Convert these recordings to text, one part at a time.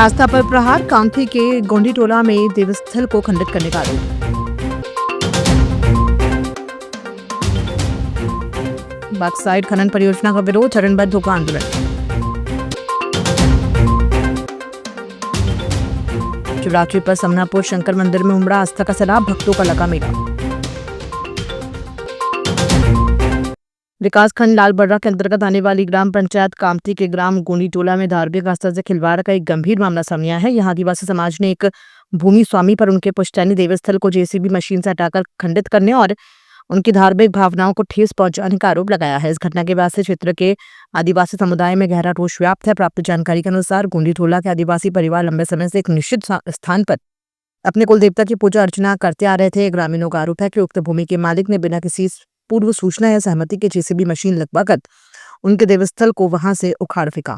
आस्था पर प्रहार, कांथी के गोंडी टोला में देवस्थल को खंडित करने का आरोप। बॉक्साइट खनन परियोजना का विरोध, चरणबद्ध होगा आंदोलन। शिवरात्रि पर समनापुर शंकर मंदिर में उमड़ा आस्था का सैलाब, भक्तों का लगा मेला। विकासखंड लालबर्रा के अंतर्गत आने वाली ग्राम पंचायत कामती के ग्राम गोंडी टोला में धार्मिक आस्था से खिलवाड़ का एक गंभीर मामला सामने आया है। यहाँ आदिवासी समाज ने एक भूमि स्वामी पर उनके पुश्तैनी देवस्थल को जेसीबी मशीन से हटाकर खंडित करने और उनकी धार्मिक भावनाओं को ठेस पहुंचाने का आरोप लगाया है। इस घटना के बाद से क्षेत्र के आदिवासी समुदाय में गहरा रोष व्याप्त है। प्राप्त जानकारी के अनुसार गोंडी टोला के आदिवासी परिवार लंबे समय से एक निश्चित स्थान पर अपने कुल देवता की पूजा अर्चना करते आ रहे थे। ग्रामीणों का आरोप है कि उक्त भूमि के मालिक ने बिना किसी पूर्व सूचना या सहमति के जेसीबी मशीन लगवाकर उनके देवस्थल को वहां से उखाड़ फेंका।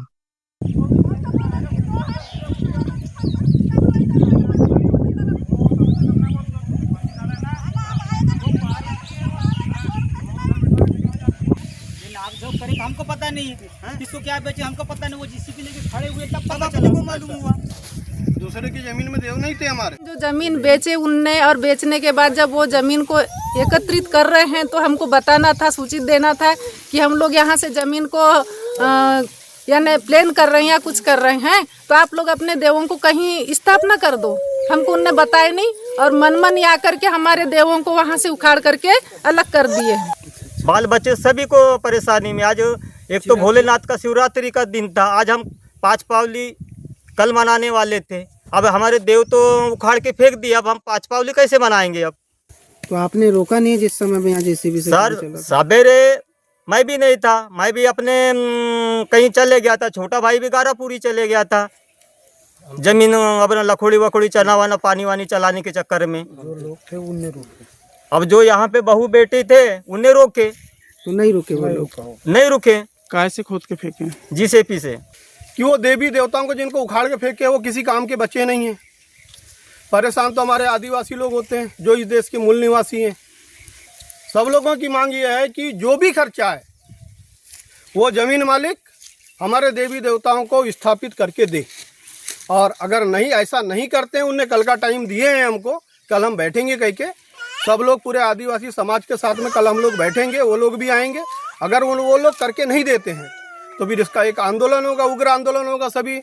हमको पता नहीं है किसको क्या बेचे, हमको पता नहीं। वो जेसीबी लेके खड़े हुए तब पता चला, को मालूम हुआ। दूसरे की जमीन में देव नहीं थे हमारे। जो जमीन बेचे उनने, और बेचने के बाद जब वो जमीन को एकत्रित कर रहे हैं तो हमको बताना था, सूचित देना था कि हम लोग यहाँ से जमीन को यानी प्लान कर रहे हैं या कुछ कर रहे हैं, तो आप लोग अपने देवों को कहीं स्थापना कर दो। हमको उनने बताया नहीं और मन ही आकर के हमारे देवों को वहाँ से उखाड़ करके अलग कर दिए। बाल बच्चे सभी को परेशानी में। आज एक तो भोलेनाथ का शिवरात्रि का दिन था, आज हम 5 पावली कल मनाने वाले थे। अब हमारे देव तो उखाड़ के फेंक दिया, अब हम 5 पावली कैसे मनाएंगे? अब तो आपने रोका नहीं जिस समय में यहाँ जेसीबी से? सर सवेरे मैं भी नहीं था, मैं भी अपने कहीं चले गया था। छोटा भाई भी गारापुरी चले गया था जमीन अपना लखोड़ी वखोड़ी चना वाना पानी वानी चलाने के चक्कर में। जो लोग थे उनने रोके। अब जो यहाँ पे बहू बेटे थे उन्हें रोके तो नहीं रुके वो लोग? नहीं रुके। कैसे खोद के फेंके? जेसीबी से। कि वो देवी देवताओं को जिनको उखाड़ के फेंके वो किसी काम के बच्चे नहीं हैं। परेशान तो हमारे आदिवासी लोग होते हैं जो इस देश के मूल निवासी हैं। सब लोगों की मांग ये है कि जो भी खर्चा है वो जमीन मालिक हमारे देवी देवताओं को स्थापित करके दे। और अगर नहीं ऐसा नहीं करते हैं, उनने कल का टाइम दिए हैं हमको, कल हम बैठेंगे कह के सब लोग पूरे आदिवासी समाज के साथ में कल हम लोग बैठेंगे, वो लोग भी आएंगे। अगर वो लोग करके नहीं देते हैं तो फिर इसका एक आंदोलन होगा, उग्र आंदोलन होगा। सभी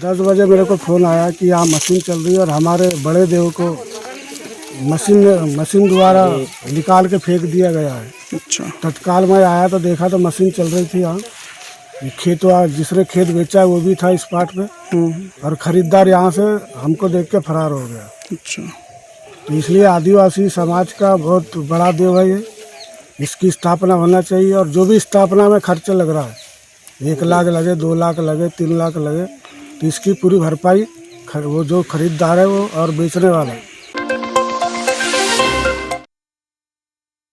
10 बजे मेरे को फ़ोन आया कि यहाँ मशीन चल रही है और हमारे बड़े देव को मशीन द्वारा निकाल के फेंक दिया गया है। अच्छा। तत्काल मैं आया तो देखा तो मशीन चल रही थी यहाँ। खेत जिसने खेत बेचा है वो भी था इस पार्ट में, और खरीदार यहाँ से हमको देख के फरार हो गया। अच्छा। तो इसलिए आदिवासी समाज का बहुत बड़ा देव है ये, इसकी स्थापना होना चाहिए। और जो भी स्थापना में खर्चा लग रहा है, 1 लाख लगे, 2 लाख लगे, 3 लाख लगे, तो इसकी पूरी भरपाई वो जो खरीदार है वो और बेचने वाला है।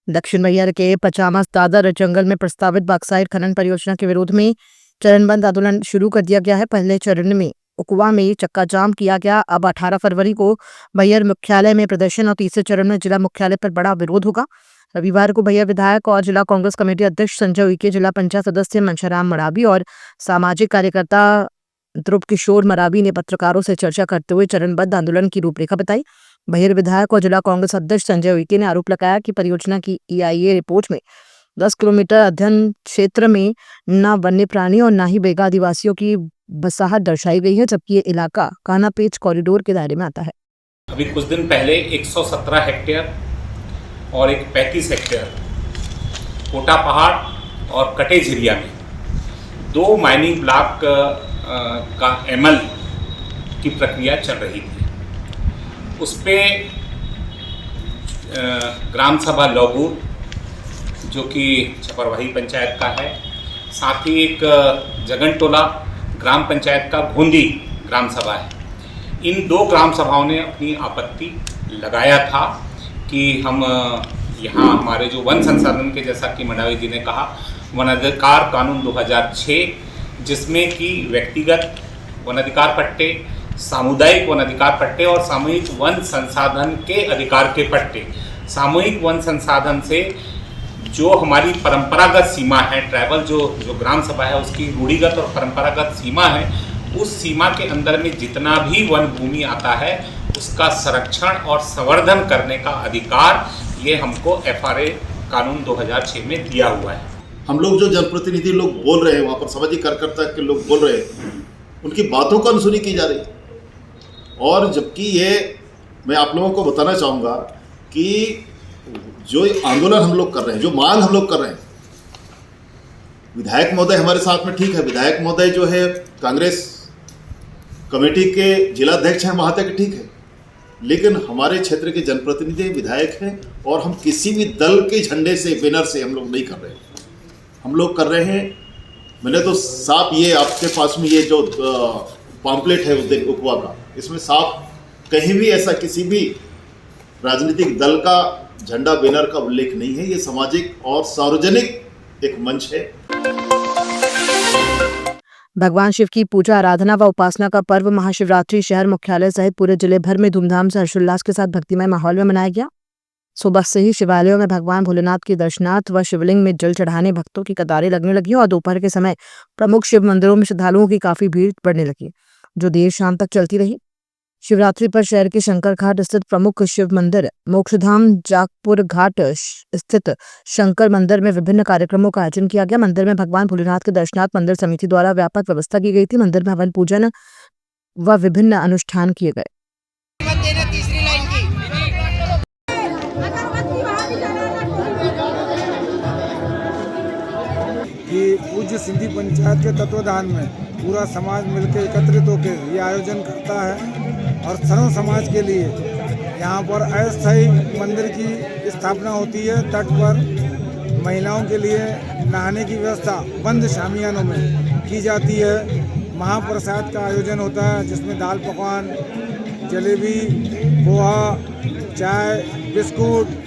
दक्षिण मैहर के पचामस दादर जंगल में प्रस्तावित बॉक्साइट खनन परियोजना के विरोध में चरणबद्ध आंदोलन शुरू कर दिया गया है। पहले चरण में उकवा में चक्का जाम किया गया। अब 18 फरवरी को मैहर मुख्यालय में प्रदर्शन और तीसरे चरण में जिला मुख्यालय पर बड़ा विरोध होगा। रविवार को मैहर विधायक और जिला कांग्रेस कमेटी अध्यक्ष संजय उइके, जिला पंचायत सदस्य मनशाराम मरावी और सामाजिक कार्यकर्ता ध्रुव किशोर मरावी ने पत्रकारों से चर्चा करते हुए चरणबद्ध आंदोलन की रूपरेखा बताई। मैहर विधायक और जिला कांग्रेस अध्यक्ष संजय उइके ने आरोप लगाया कि परियोजना की EIA रिपोर्ट में 10 किलोमीटर अध्ययन क्षेत्र में न वन्य प्राणी और न ही बेगा आदिवासियों की बसाहट दर्शाई गई है, जबकि ये इलाका कानापेच कॉरिडोर के दायरे में आता है। अभी कुछ दिन पहले 117 हेक्टेयर और एक 35 हेक्टेयर कोटा पहाड़ और कटे झिरिया में 2 माइनिंग ब्लॉक का ML की प्रक्रिया चल रही थी। उस पर ग्राम सभा लौगूर जो कि छपरवाही पंचायत का है, साथ ही एक जगनटोला ग्राम पंचायत का भूंदी ग्राम सभा है। इन 2 ग्राम सभाओं ने अपनी आपत्ति लगाया था कि हम यहाँ हमारे जो वन संसाधन के, जैसा कि मंडावी जी ने कहा, वन अधिकार कानून 2006 जिसमें कि व्यक्तिगत वन अधिकार पट्टे, सामुदायिक वन अधिकार पट्टे और सामूहिक वन संसाधन के अधिकार के पट्टे, सामूहिक वन संसाधन से जो हमारी परंपरागत सीमा है, ट्राइबल जो ग्राम सभा है उसकी रूढ़िगत और परंपरागत सीमा है, उस सीमा के अंदर में जितना भी वन भूमि आता है उसका संरक्षण और संवर्धन करने का अधिकार ये हमको FRA कानून 2006 में दिया हुआ है। हम लोग जो जनप्रतिनिधि लोग बोल रहे हैं, वहाँ पर सामाजिक कार्यकर्ता के लोग बोल रहे हैं, उनकी बातों को अनसुनी की जा रही है। और जबकि ये मैं आप लोगों को बताना चाहूँगा कि जो आंदोलन हम लोग कर रहे हैं, जो मांग हम लोग कर रहे हैं, विधायक महोदय हमारे साथ में ठीक है, विधायक महोदय जो है कांग्रेस कमेटी के जिलाध्यक्ष हैं, वहाँ तक ठीक है, लेकिन हमारे क्षेत्र के जनप्रतिनिधि विधायक हैं और हम किसी भी दल के झंडे से, बैनर से हम लोग नहीं कर रहे हैं। हम लोग कर रहे हैं, मैंने तो साफ ये आपके पास में ये जो पॉम्पलेट है उकवा का, इसमें साफ कहीं भी ऐसा किसी भी राजनीतिक दल का झंडा बैनर का उल्लेख नहीं है। ये सामाजिक और सार्वजनिक एक मंच है। भगवान शिव की पूजा आराधना व उपासना का पर्व महाशिवरात्रि शहर मुख्यालय सहित पूरे जिले भर में धूमधाम से हर्षोल्लास के साथ भक्तिमय माहौल में मनाया गया। सुबह से ही शिवालयों में भगवान भोलेनाथ के दर्शनार्थ व शिवलिंग में जल चढ़ाने भक्तों की कतारें लगने लगी और दोपहर के समय प्रमुख शिव मंदिरों में श्रद्धालुओं की काफी भीड़ बढ़ने लगी, जो देर शाम तक चलती रही। शिवरात्रि पर शहर के शंकर घाट स्थित प्रमुख शिव मंदिर, मोक्षधाम जागपुर घाट स्थित शंकर मंदिर में विभिन्न कार्यक्रमों का आयोजन किया गया। मंदिर में भगवान भोलेनाथ के दर्शनार्थ मंदिर समिति द्वारा व्यापक व्यवस्था की गई थी। मंदिर में हवन पूजन व विभिन्न अनुष्ठान किए गए। कि पूज्य सिंधी पंचायत के तत्वाधान में पूरा समाज मिलकर एकत्रित होकर ये आयोजन करता है और सर्व समाज के लिए यहाँ पर अस्थायी मंदिर की स्थापना होती है। तट पर महिलाओं के लिए नहाने की व्यवस्था बंद शामियानों में की जाती है। महाप्रसाद का आयोजन होता है जिसमें दाल पकवान, जलेबी, पोहा, चाय, बिस्कुट,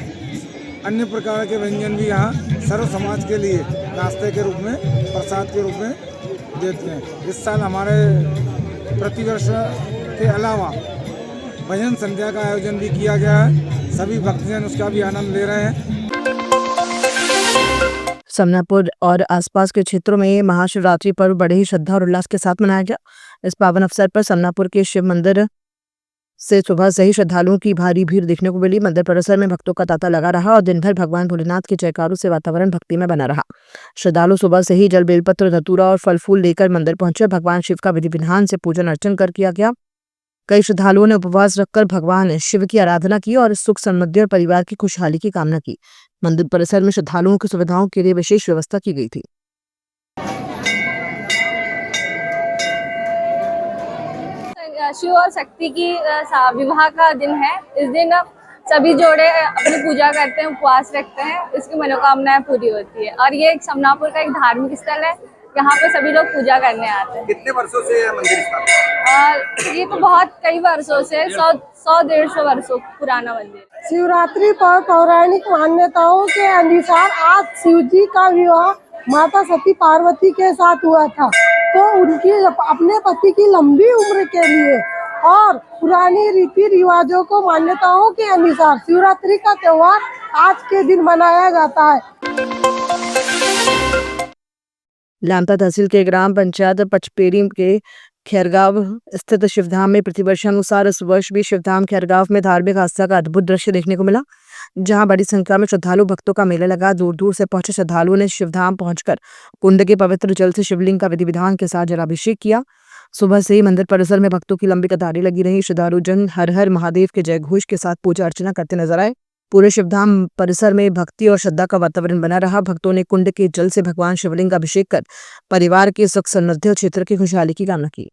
अन्य प्रकार के व्यंजन भी यहाँ सर्व समाज के लिए नाश्ते के रूप में, प्रसाद के रूप में देते हैं। इस साल हमारे प्रतिवर्ष के अलावा भजन संध्या का आयोजन भी किया गया है। सभी भक्तजन उसका भी आनंद ले रहे हैं। समनापुर और आसपास के क्षेत्रों में महाशिवरात्रि पर्व बड़े ही श्रद्धा और उल्लास के साथ मनाया गया। इस पावन अवसर पर समनापुर के शिव मंदिर से सुबह से ही श्रद्धालुओं की भारी भीड़ देखने को मिली। मंदिर परिसर में भक्तों का तांता लगा रहा और दिन भर भगवान भोलेनाथ के जयकारों से वातावरण भक्ति में बना रहा। श्रद्धालु सुबह से ही जल, बेलपत्र, धतूरा और फल फूल लेकर मंदिर पहुंचे। भगवान शिव का विधि विधान से पूजन अर्चन कर किया गया। कई श्रद्धालुओं ने उपवास रखकर भगवान शिव की आराधना की और सुख समृद्धि और परिवार की खुशहाली की कामना की। मंदिर परिसर में श्रद्धालुओं की सुविधाओं के लिए विशेष व्यवस्था की गई थी। शिव और शक्ति की विवाह का दिन है। इस दिन सभी जोड़े अपनी पूजा करते हैं, उपवास रखते हैं, इसकी मनोकामनाएं पूरी होती है। और ये एक समनापुर का एक धार्मिक स्थल है, यहाँ पे सभी लोग पूजा करने आते हैं। कितने वर्षों से यह मंदिर स्थापित? ये तो बहुत कई वर्षों से 100-150 वर्षों पुराना मंदिर है। शिवरात्रि पर पौराणिक मान्यताओं के अनुसार आज शिव जी का विवाह माता सती पार्वती के साथ हुआ था, तो उनकी अपने पति की लंबी उम्र के लिए और पुरानी रीति रिवाजों को मान्यताओं के अनुसार शिवरात्रि का त्योहार आज के दिन मनाया जाता है। लामता तहसील के ग्राम पंचायत पचपेरी के खैरगांव स्थित शिवधाम में प्रतिवर्षानुसार इस वर्ष भी शिवधाम खैरगांव में धार्मिक आस्था का अद्भुत दृश्य देखने को मिला, जहां बड़ी संख्या में श्रद्धालु भक्तों का मेला लगा। दूर दूर से पहुंचे श्रद्धालुओं ने शिवधाम पहुंचकर कुंड के पवित्र जल से शिवलिंग का विधि विधान के साथ जलाभिषेक किया। सुबह से ही मंदिर परिसर में भक्तों की लंबी कतारें लगी रही। श्रद्धालु जन हर हर महादेव के जय घोष के साथ पूजा अर्चना करते नजर आए। पूरे शिवधाम परिसर में भक्ति और श्रद्धा का वातावरण बना रहा। भक्तों ने कुंड के जल से भगवान शिवलिंग का अभिषेक कर परिवार के सुख समृद्धि और क्षेत्र की खुशहाली की कामना की।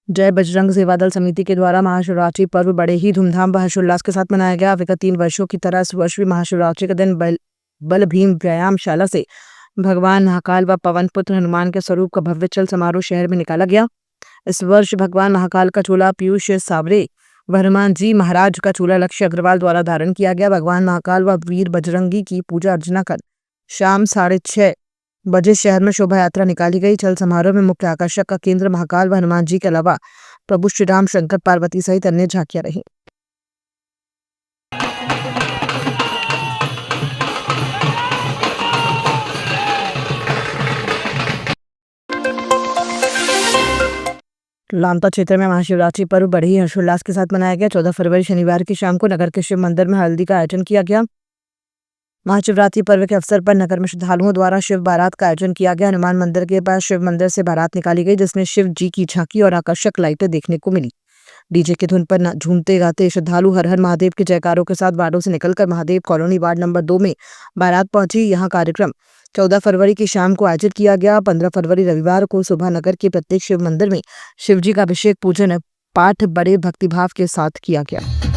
जय बजरंग सेवा दल समिति के द्वारा महाशिवरात्रि पर्व बड़े ही धूमधाम व हर्षोल्लास के साथ मनाया गया। विगत 3 वर्षों की तरह इस वर्ष भी महाशिवरात्रि के दिन बल भीम व्यायामशाला से भगवान महाकाल व पवन पुत्र हनुमान के स्वरूप का भव्य चल समारोह शहर में निकाला गया। इस वर्ष भगवान महाकाल का चोला पीयूष सावरे व हनुमान जी महाराज का चोला लक्ष्य अग्रवाल द्वारा धारण किया गया। भगवान महाकाल व वीर बजरंगी की पूजा अर्चना कर शाम 6:30 बजे शहर में शोभा यात्रा निकाली गई। चल समारोह में मुख्य आकर्षक का केंद्र महाकाल व हनुमान जी के अलावा प्रभु श्री राम, शंकर पार्वती सहित अन्य झांकियां रही। लामता क्षेत्र में महाशिवरात्रि पर्व बड़े ही हर्षोल्लास के साथ मनाया गया। 14 फरवरी शनिवार की शाम को नगर के शिव मंदिर में हल्दी का आयोजन किया गया। महाशिवरात्रि पर्व के अवसर पर नगर में श्रद्धालुओं द्वारा शिव बारात का आयोजन किया गया। हनुमान मंदिर के पास शिव मंदिर से बारात निकाली गई, जिसमें शिव जी की झांकी और आकर्षक लाइटें देखने को मिली। डीजे की धुन पर झूमते गाते श्रद्धालु हर हर महादेव के जयकारों के साथ वार्डों से निकलकर महादेव कॉलोनी वार्ड नंबर 2 में बारात पहुंची। यहां कार्यक्रम 14 फरवरी की शाम को आयोजित किया गया। 15 फरवरी रविवार को सुबह नगर के प्रत्येक शिव मंदिर में शिवजी का अभिषेक, पूजन पाठ बड़े भक्तिभाव के साथ किया गया।